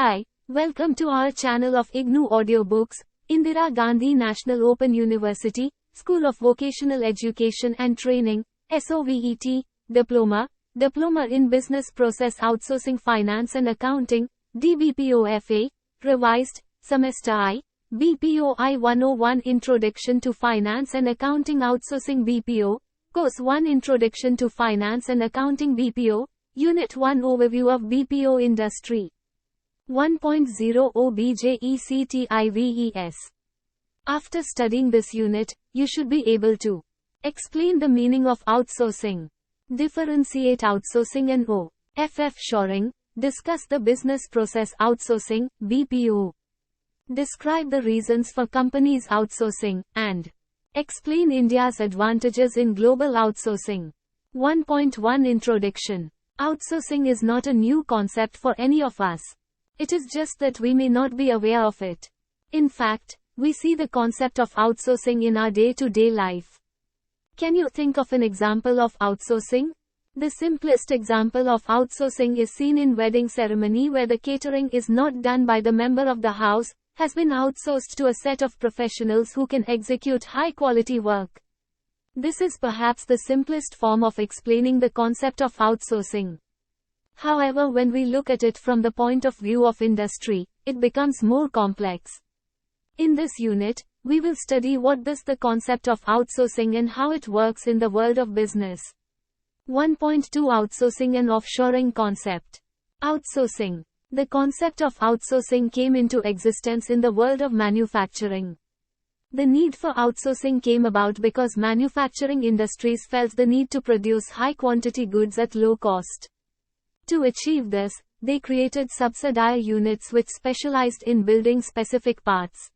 Hi, welcome to our channel of IGNOU audiobooks, Indira Gandhi National Open University, School of Vocational Education and Training, SOVET, Diploma, Diploma in Business Process Outsourcing Finance and Accounting, DBPOFA, Revised, Semester I, BPOI-101 Introduction to Finance and Accounting Outsourcing-BPO, Course-1 Introduction to Finance and Accounting-BPO, Unit-1 Overview of BPO Industry. 1.0 OBJECTIVES. After studying this unit, you should be able to explain the meaning of outsourcing, differentiate outsourcing and OFF shoring, discuss the business process outsourcing, BPO, describe the reasons for companies outsourcing, and explain India's advantages in global outsourcing. 1.1 Introduction. Outsourcing is not a new concept for any of us. It is just that we may not be aware of it. In fact, we see the concept of outsourcing in our day-to-day life. Can you think of an example of outsourcing? The simplest example of outsourcing is seen in wedding ceremony where the catering is not done by the member of the house, has been outsourced to a set of professionals who can execute high-quality work. This is perhaps the simplest form of explaining the concept of outsourcing. However, when we look at it from the point of view of industry, it becomes more complex. In this unit, we will study what is the concept of outsourcing and how it works in the world of business. 1.2 Outsourcing and offshoring concept. Outsourcing. The concept of outsourcing came into existence in the world of manufacturing. The need for outsourcing came about because manufacturing industries felt the need to produce high-quantity goods at low cost. To achieve this, they created subsidiary units which specialized in building specific parts.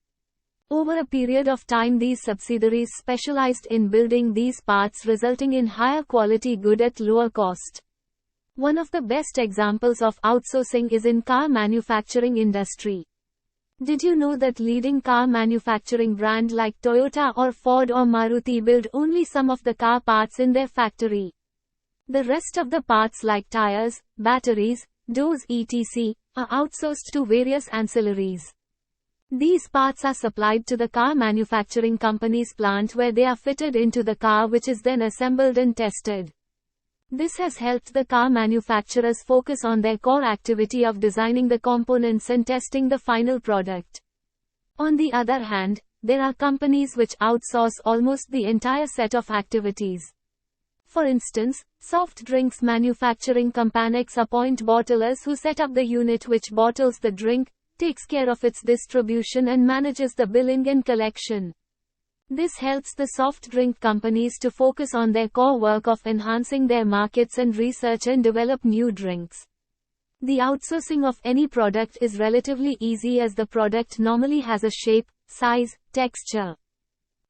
Over a period of time, these subsidiaries specialized in building these parts, resulting in higher quality good at lower cost. One of the best examples of outsourcing is in car manufacturing industry. Did you know that leading car manufacturing brand like Toyota or Ford or Maruti build only some of the car parts in their factory? The rest of the parts like tires, batteries, doors etc. are outsourced to various ancillaries. These parts are supplied to the car manufacturing company's plant where they are fitted into the car, which is then assembled and tested. This has helped the car manufacturers focus on their core activity of designing the components and testing the final product. On the other hand, there are companies which outsource almost the entire set of activities. For instance, soft drinks manufacturing companies appoint bottlers who set up the unit which bottles the drink, takes care of its distribution and manages the billing and collection. This helps the soft drink companies to focus on their core work of enhancing their markets and research and develop new drinks. The outsourcing of any product is relatively easy as the product normally has a shape, size, texture.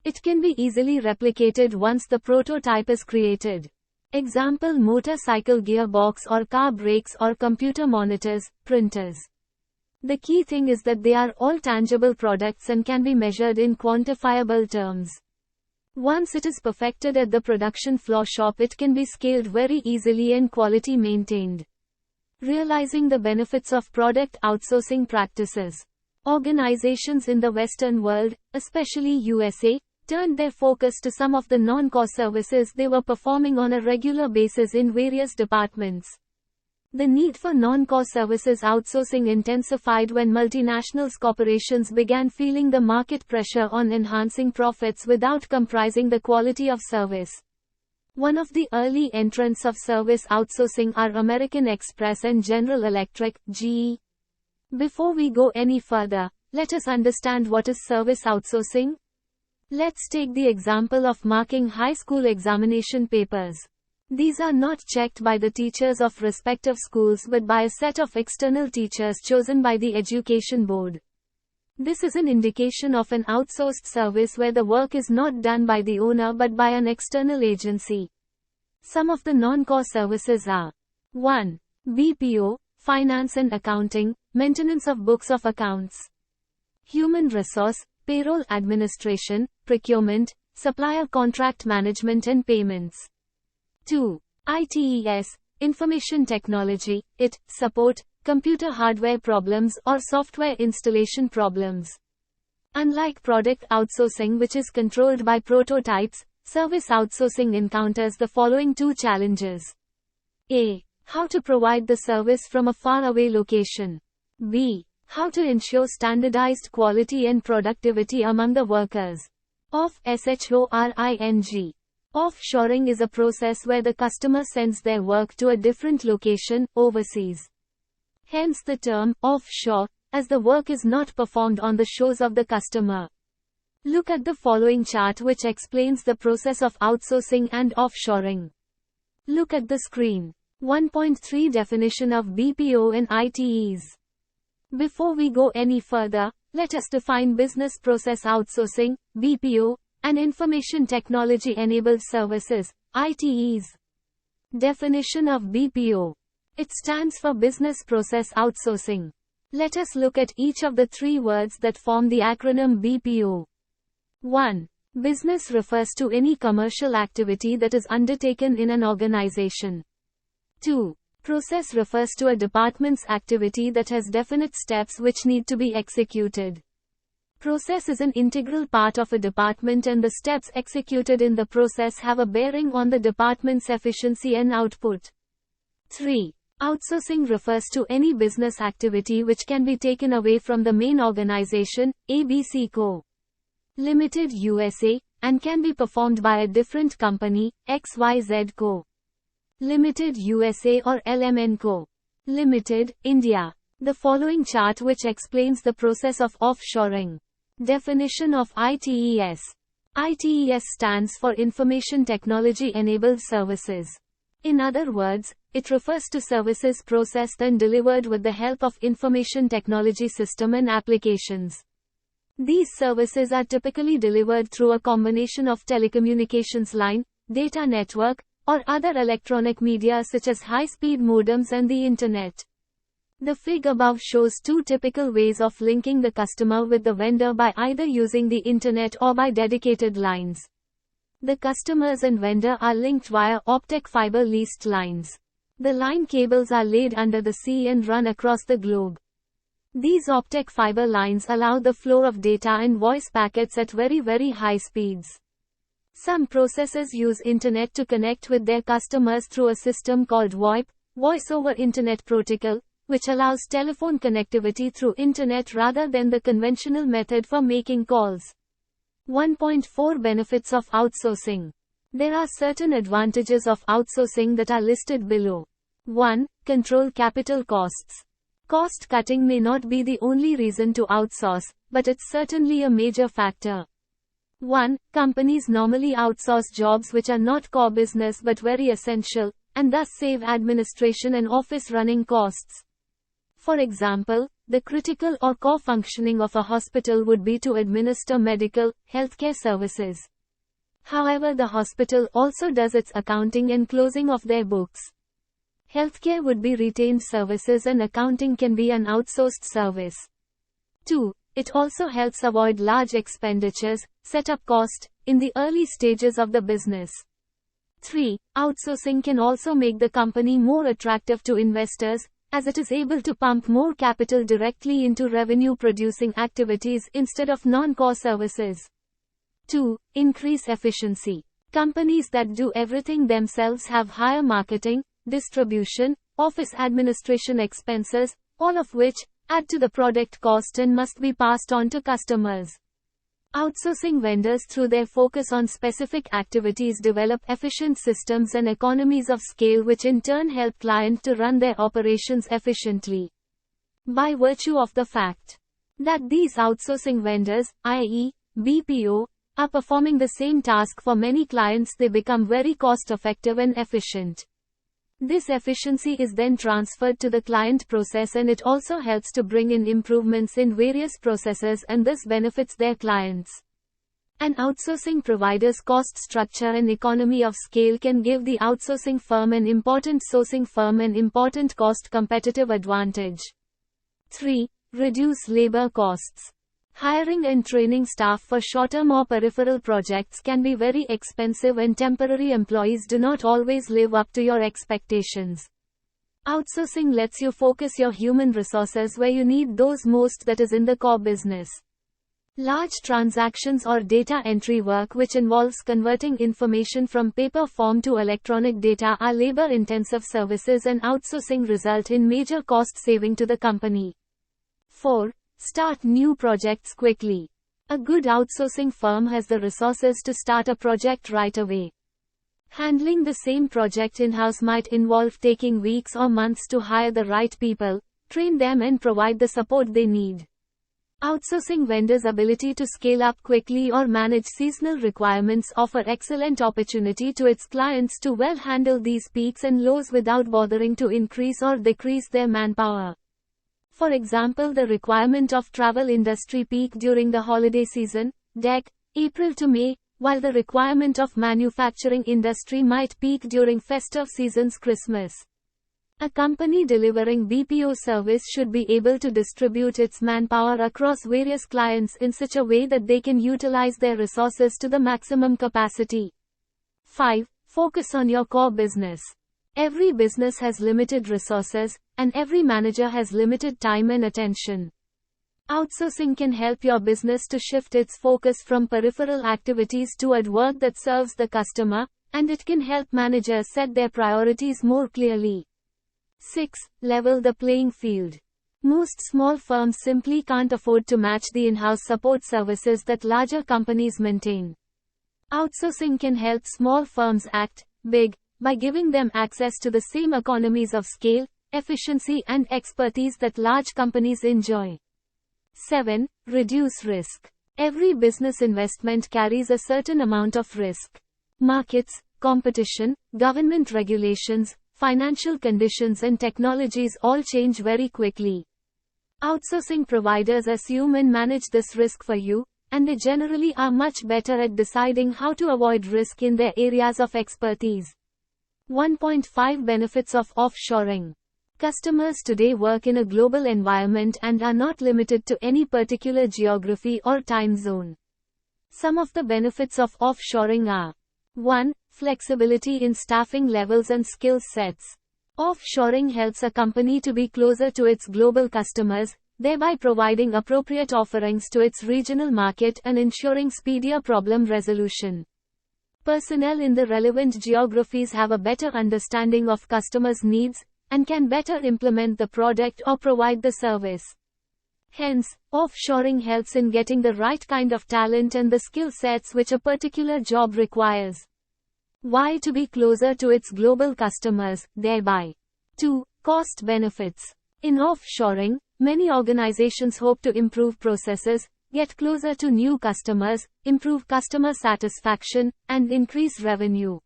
It can be easily replicated once the prototype is created. Example: motorcycle gearbox or car brakes or computer monitors, printers. The key thing is that they are all tangible products and can be measured in quantifiable terms. Once it is perfected at the production floor shop, it can be scaled very easily and quality maintained. Realizing the benefits of product outsourcing practices. Organizations in the Western world, especially USA, turned their focus to some of the non-core services they were performing on a regular basis in various departments. The need for non-core services outsourcing intensified when multinational corporations began feeling the market pressure on enhancing profits without compromising the quality of service. One of the early entrants of service outsourcing are American Express and General Electric, GE. Before we go any further, let us understand what is service outsourcing. Let's take the example of marking high school examination papers. These are not checked by the teachers of respective schools but by a set of external teachers chosen by the education board. This is an indication of an outsourced service where the work is not done by the owner but by an external agency. Some of the non-core services are 1. BPO, finance and accounting, maintenance of books of accounts. Human resource, payroll administration, procurement, supplier contract management and payments. 2. ITES, information technology, support, computer hardware problems, or software installation problems. Unlike product outsourcing, which is controlled by prototypes, service outsourcing encounters the following two challenges. A. How to provide the service from a faraway location. B. How to ensure standardized quality and productivity among the workers. Offshoring. Offshoring is a process where the customer sends their work to a different location, overseas. Hence the term, offshore, as the work is not performed on the shores of the customer. Look at the following chart which explains the process of outsourcing and offshoring. Look at the screen. 1.3 Definition of BPO and ITEs. Before we go any further, let us define business process outsourcing, BPO, and information technology-enabled services, ITEs. Definition of BPO. It stands for Business Process Outsourcing. Let us look at each of the three words that form the acronym BPO. 1. Business refers to any commercial activity that is undertaken in an organization. 2. Process refers to a department's activity that has definite steps which need to be executed. Process is an integral part of a department and the steps executed in the process have a bearing on the department's efficiency and output. 3. Outsourcing refers to any business activity which can be taken away from the main organization, ABC Co. Limited USA, and can be performed by a different company, XYZ Co. Limited USA or LMN Co. Limited, India. The following chart which explains the process of offshoring. Definition of ITES. ITES stands for Information Technology Enabled Services. In other words, it refers to services processed and delivered with the help of information technology system and applications. These services are typically delivered through a combination of telecommunications line, data network, or other electronic media such as high-speed modems and the Internet. The figure above shows two typical ways of linking the customer with the vendor by either using the Internet or by dedicated lines. The customers and vendor are linked via optic fiber leased lines. The line cables are laid under the sea and run across the globe. These optic fiber lines allow the flow of data and voice packets at very high speeds. Some processors use Internet to connect with their customers through a system called VoIP, Voice over Internet Protocol, which allows telephone connectivity through Internet rather than the conventional method for making calls. 1.4 Benefits of outsourcing. There are certain advantages of outsourcing that are listed below. 1. Control capital costs. Cost cutting may not be the only reason to outsource, but it's certainly a major factor. 1. Companies normally outsource jobs which are not core business but very essential, and thus save administration and office running costs. For example, the critical or core functioning of a hospital would be to administer medical, healthcare services. However, the hospital also does its accounting and closing of their books. Healthcare would be retained services and accounting can be an outsourced service. 2. It also helps avoid large expenditures, setup cost, in the early stages of the business. 3. Outsourcing can also make the company more attractive to investors, as it is able to pump more capital directly into revenue-producing activities instead of non-core services. 2. Increase efficiency. Companies that do everything themselves have higher marketing, distribution, office administration expenses, all of which add to the product cost and must be passed on to customers. Outsourcing vendors through their focus on specific activities develop efficient systems and economies of scale which in turn help clients to run their operations efficiently. By virtue of the fact that these outsourcing vendors, i.e., BPO, are performing the same task for many clients, they become very cost-effective and efficient. This efficiency is then transferred to the client process and it also helps to bring in improvements in various processes and thus benefits their clients. An outsourcing provider's cost structure and economy of scale can give the outsourcing firm an important sourcing firm an important cost competitive advantage. 3. Reduce labor costs. Hiring and training staff for short-term or peripheral projects can be very expensive and temporary employees do not always live up to your expectations. Outsourcing lets you focus your human resources where you need those most, that is in the core business. Large transactions or data entry work which involves converting information from paper form to electronic data are labor-intensive services, and outsourcing result in major cost saving to the company. 4. Start new projects quickly. A good outsourcing firm has the resources to start a project right away. Handling the same project in-house might involve taking weeks or months to hire the right people, train them and provide the support they need. Outsourcing vendors' ability to scale up quickly or manage seasonal requirements offer excellent opportunity to its clients to well handle these peaks and lows without bothering to increase or decrease their manpower. For example, the requirement of travel industry peak during the holiday season, DEC, April to May, while the requirement of manufacturing industry might peak during festive seasons, Christmas. A company delivering BPO service should be able to distribute its manpower across various clients in such a way that they can utilize their resources to the maximum capacity. 5. Focus on your core business. Every business has limited resources, and every manager has limited time and attention. Outsourcing can help your business to shift its focus from peripheral activities toward work that serves the customer, and it can help managers set their priorities more clearly. 6. Level the playing field. Most small firms simply can't afford to match the in-house support services that larger companies maintain. Outsourcing can help small firms act big by giving them access to the same economies of scale, efficiency and expertise that large companies enjoy. 7. Reduce risk. Every business investment carries a certain amount of risk. Markets, competition, government regulations, financial conditions and technologies all change very quickly. Outsourcing providers assume and manage this risk for you, and they generally are much better at deciding how to avoid risk in their areas of expertise. 1.5 Benefits of offshoring. Customers today work in a global environment and are not limited to any particular geography or time zone. Some of the benefits of offshoring are: 1. Flexibility in staffing levels and skill sets. Offshoring helps a company to be closer to its global customers, thereby providing appropriate offerings to its regional market and ensuring speedier problem resolution. Personnel in the relevant geographies have a better understanding of customers' needs, and can better implement the product or provide the service. Hence, offshoring helps in getting the right kind of talent and the skill sets which a particular job requires. Why? To be closer to its global customers, thereby. 2. Cost benefits. In offshoring, many organizations hope to improve processes, get closer to new customers, improve customer satisfaction, and increase revenue.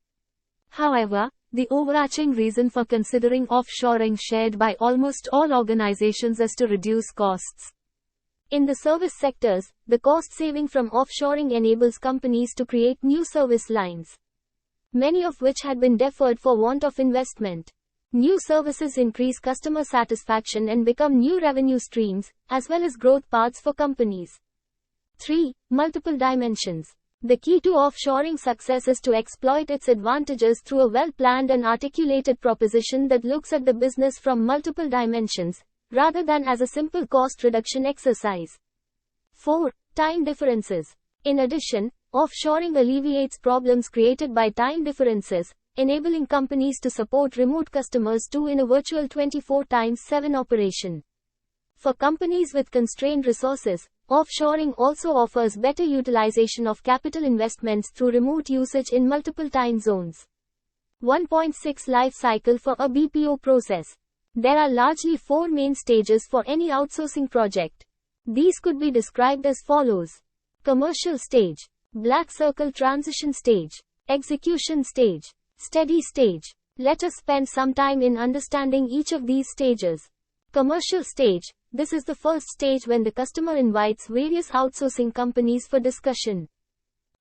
However, the overarching reason for considering offshoring, shared by almost all organizations, is to reduce costs. In the service sectors, the cost saving from offshoring enables companies to create new service lines, many of which had been deferred for want of investment. New services increase customer satisfaction and become new revenue streams, as well as growth paths for companies. 3. Multiple dimensions. The key to offshoring success is to exploit its advantages through a well-planned and articulated proposition that looks at the business from multiple dimensions, rather than as a simple cost reduction exercise. 4. Time differences. In addition, offshoring alleviates problems created by time differences, enabling companies to support remote customers too in a virtual 24/7 operation. For companies with constrained resources, offshoring also offers better utilization of capital investments through remote usage in multiple time zones. 1.6 Life cycle for a BPO process. There are largely 4 main stages for any outsourcing project. These could be described as follows: commercial stage, black circle transition stage, execution stage, steady stage. Let us spend some time in understanding each of these stages. Commercial stage. This is the first stage when the customer invites various outsourcing companies for discussion.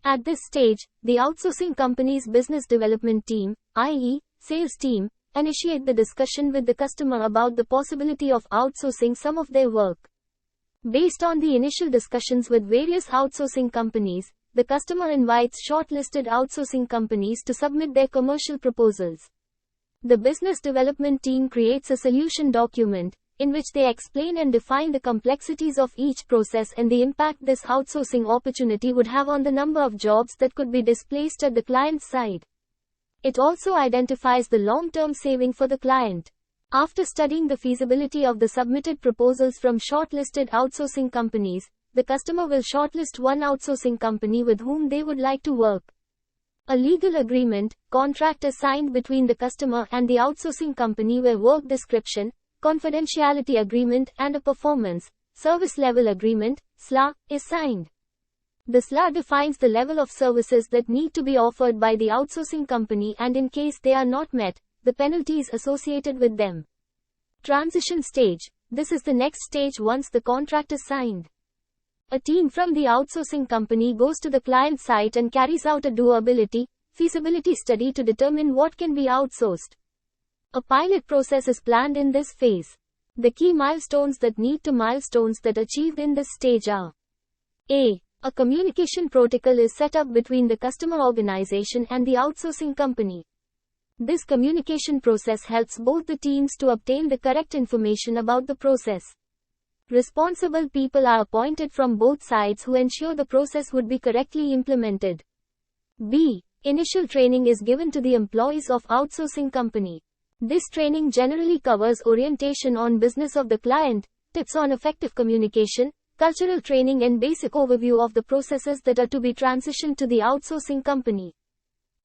At this stage, the outsourcing company's business development team, i.e., sales team, initiate the discussion with the customer about the possibility of outsourcing some of their work. Based on the initial discussions with various outsourcing companies, the customer invites shortlisted outsourcing companies to submit their commercial proposals. The business development team creates a solution document, in which they explain and define the complexities of each process and the impact this outsourcing opportunity would have on the number of jobs that could be displaced at the client's side. It also identifies the long-term saving for the client. After studying the feasibility of the submitted proposals from shortlisted outsourcing companies, the customer will shortlist one outsourcing company with whom they would like to work. A legal agreement, contract is signed between the customer and the outsourcing company where work description, confidentiality agreement and a performance, service level agreement, SLA, is signed. The SLA defines the level of services that need to be offered by the outsourcing company and in case they are not met, the penalties associated with them. Transition stage. This is the next stage once the contract is signed. A team from the outsourcing company goes to the client site and carries out a doability, feasibility study to determine what can be outsourced. A pilot process is planned in this phase. The key milestones that achieved in this stage are: A. A communication protocol is set up between the customer organization and the outsourcing company. This communication process helps both the teams to obtain the correct information about the process. Responsible people are appointed from both sides who ensure the process would be correctly implemented. B. Initial training is given to the employees of outsourcing company. This training generally covers orientation on business of the client, tips on effective communication, cultural training and basic overview of the processes that are to be transitioned to the outsourcing company.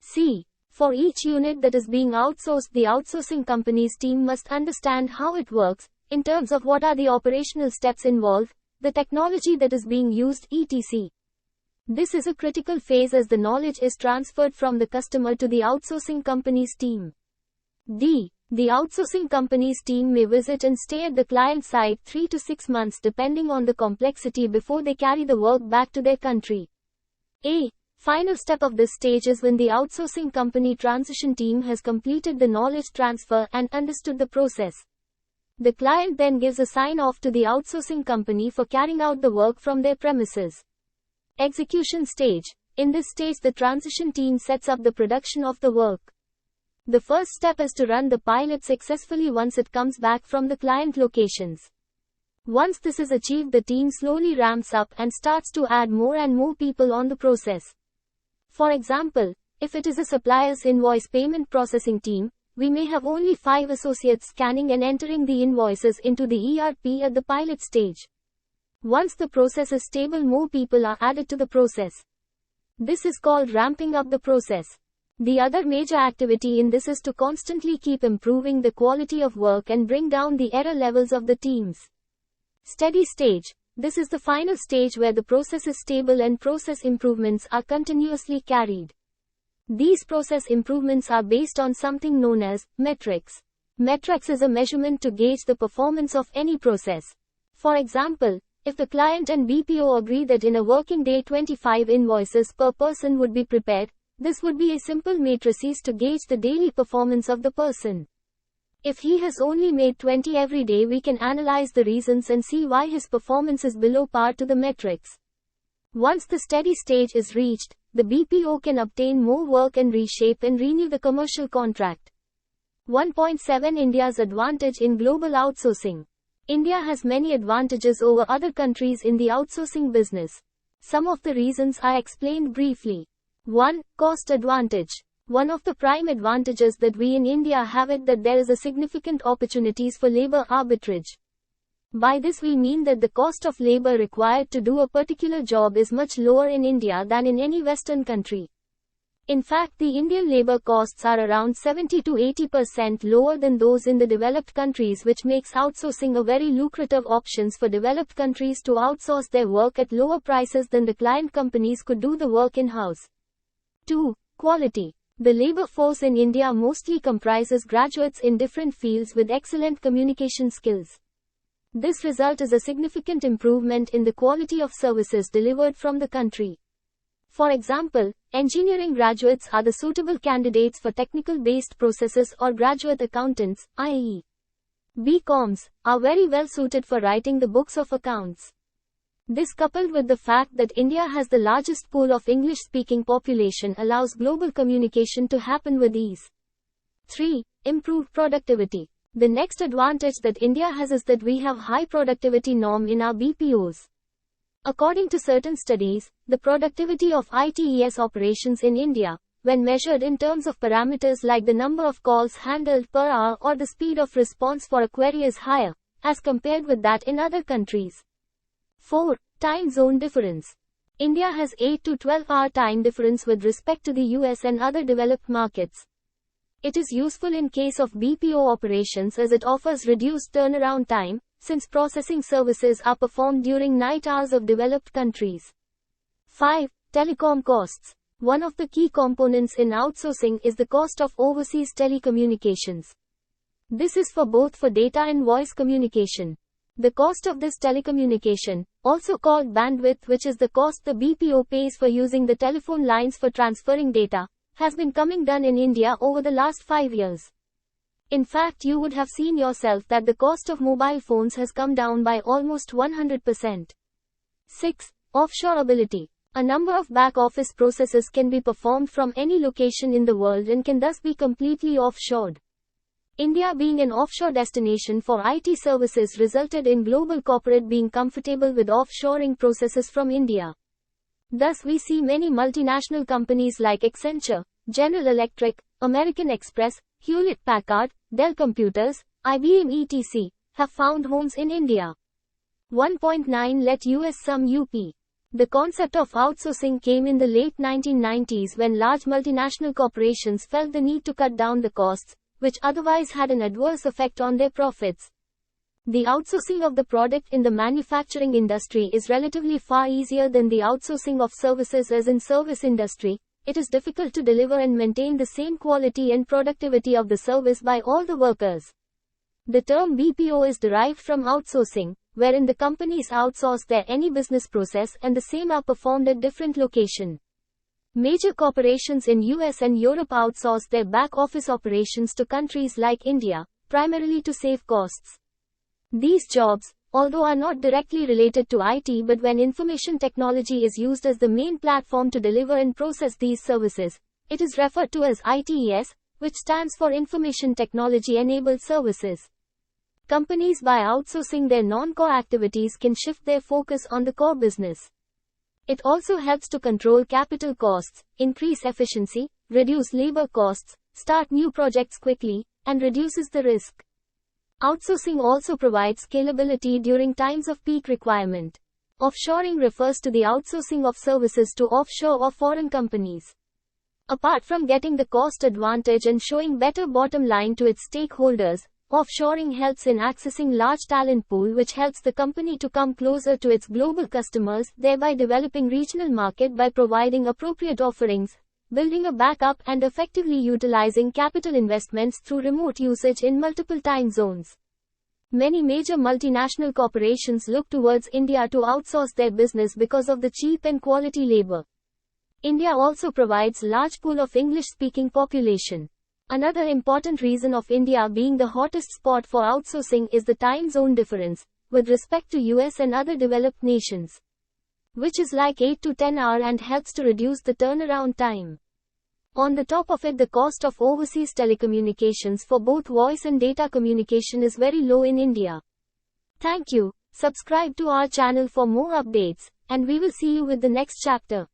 C. For each unit that is being outsourced, the outsourcing company's team must understand how it works, in terms of what are the operational steps involved, the technology that is being used, etc. This is a critical phase as the knowledge is transferred from the customer to the outsourcing company's team. D. The outsourcing company's team may visit and stay at the client site 3 to 6 months depending on the complexity before they carry the work back to their country. A. Final step of this stage is when the outsourcing company transition team has completed the knowledge transfer and understood the process. The client then gives a sign-off to the outsourcing company for carrying out the work from their premises. Execution stage. In this stage, the transition team sets up the production of the work. The first step is to run the pilot successfully once it comes back from the client locations. Once this is achieved, the team slowly ramps up and starts to add more and more people on the process. For example, if it is a supplier's invoice payment processing team, we may have only 5 associates scanning and entering the invoices into the ERP at the pilot stage. Once the process is stable, more people are added to the process. This is called ramping up the process. The other major activity in this is to constantly keep improving the quality of work and bring down the error levels of the teams. Steady stage. This is the final stage where the process is stable and process improvements are continuously carried. These process improvements are based on something known as metrics. Metrics is a measurement to gauge the performance of any process. For example, if the client and BPO agree that in a working day 25 invoices per person would be prepared, this would be a simple matrices to gauge the daily performance of the person. If he has only made 20 every day, we can analyze the reasons and see why his performance is below par to the metrics. Once the steady stage is reached, the BPO can obtain more work and reshape and renew the commercial contract. 1.7 India's advantage in global outsourcing. India has many advantages over other countries in the outsourcing business. Some of the reasons are explained briefly. 1. Cost advantage. One of the prime advantages that we in India have is that there is a significant opportunities for labor arbitrage. By this we mean that the cost of labor required to do a particular job is much lower in India than in any Western country. In fact, the Indian labor costs are around 70 to 80% lower than those in the developed countries, which makes outsourcing a very lucrative option for developed countries to outsource their work at lower prices than the client companies could do the work in-house. 2. Quality. The labor force in India mostly comprises graduates in different fields with excellent communication skills. This result is a significant improvement in the quality of services delivered from the country. For example, engineering graduates are the suitable candidates for technical-based processes, or graduate accountants, i.e. BComs, are very well suited for writing the books of accounts. This, coupled with the fact that India has the largest pool of English-speaking population, allows global communication to happen with ease. 3. improved productivity. The next advantage that India has is that we have high productivity norm in our BPOs. According to certain studies, the productivity of ITES operations in India, when measured in terms of parameters like the number of calls handled per hour or the speed of response for a query, is higher, as compared with that in other countries. 4. Time zone difference. India has 8 to 12 hour time difference with respect to the US and other developed markets. It is useful in case of BPO operations as it offers reduced turnaround time, since processing services are performed during night hours of developed countries. 5. Telecom costs. One of the key components in outsourcing is the cost of overseas telecommunications. This is for both data and voice communication. The cost of this telecommunication, also called bandwidth, which is the cost the BPO pays for using the telephone lines for transferring data, has been coming down in India over the last 5 years. In fact, you would have seen yourself that the cost of mobile phones has come down by almost 100%. 6. Offshore ability. A number of back-office processes can be performed from any location in the world and can thus be completely offshored. India being an offshore destination for IT services resulted in global corporate being comfortable with offshoring processes from India. Thus we see many multinational companies like Accenture, General Electric, American Express, Hewlett-Packard, Dell Computers, IBM etc. have found homes in India. 1.9 Let US sum UP. The concept of outsourcing came in the late 1990s when large multinational corporations felt the need to cut down the costs, which otherwise had an adverse effect on their profits. The outsourcing of the product in the manufacturing industry is relatively far easier than the outsourcing of services, as in service industry, it is difficult to deliver and maintain the same quality and productivity of the service by all the workers. The term BPO is derived from outsourcing, wherein the companies outsource their any business process and the same are performed at different location. Major corporations in US and Europe outsource their back office operations to countries like India, primarily to save costs. These jobs, although are not directly related to IT, but when information technology is used as the main platform to deliver and process these services, it is referred to as ITES, which stands for Information Technology Enabled Services. Companies, by outsourcing their non-core activities, can shift their focus on the core business. It also helps to control capital costs, increase efficiency, reduce labor costs, start new projects quickly, and reduces the risk. Outsourcing also provides scalability during times of peak requirement. Offshoring refers to the outsourcing of services to offshore or foreign companies. Apart from getting the cost advantage and showing better bottom line to its stakeholders, offshoring helps in accessing large talent pool, which helps the company to come closer to its global customers, thereby developing regional market by providing appropriate offerings, building a backup and effectively utilizing capital investments through remote usage in multiple time zones. Many major multinational corporations look towards India to outsource their business because of the cheap and quality labor. India also provides large pool of English-speaking population. Another important reason of India being the hottest spot for outsourcing is the time zone difference, with respect to US and other developed nations, which is like 8 to 10 hours and helps to reduce the turnaround time. On the top of it, the cost of overseas telecommunications for both voice and data communication is very low in India. Thank you. Subscribe to our channel for more updates, and we will see you with the next chapter.